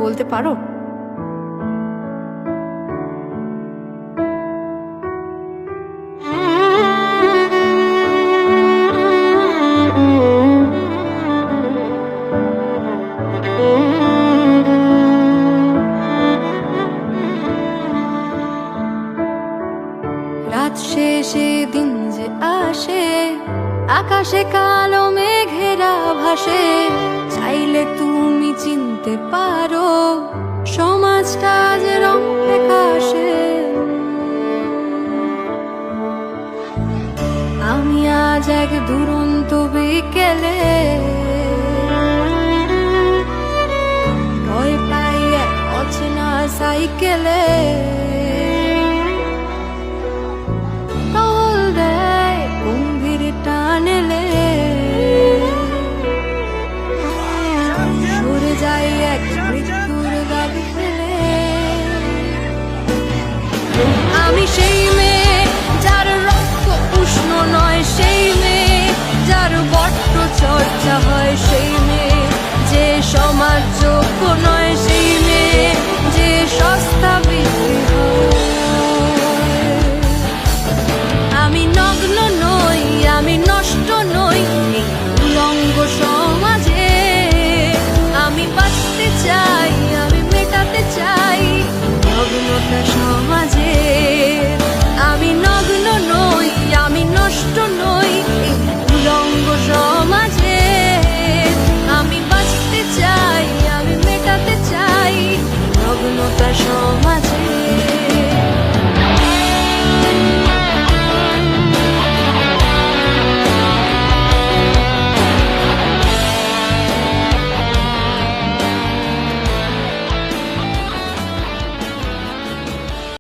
বলতে পারো? রাত শেষে দিন যে আসে, আকাশে কালো মেঘেরা ভাসে, চাইলে তুমি চিনতে পারো সমাজটা যে রং ফেকাশে। আমি আজ এক দুরন্ত বিকেলে ভয় পাই এক অচেনা সাইকেলে, টানেলে সরে যাই এক মৃত্যুর দাবি ফেলে। আমি সেই মেয়ে যার রক্ত উষ্ণ নয়, সেই মেয়ে যার বড্ড চর্চা হয়, সেই মেয়ে যে সমাজ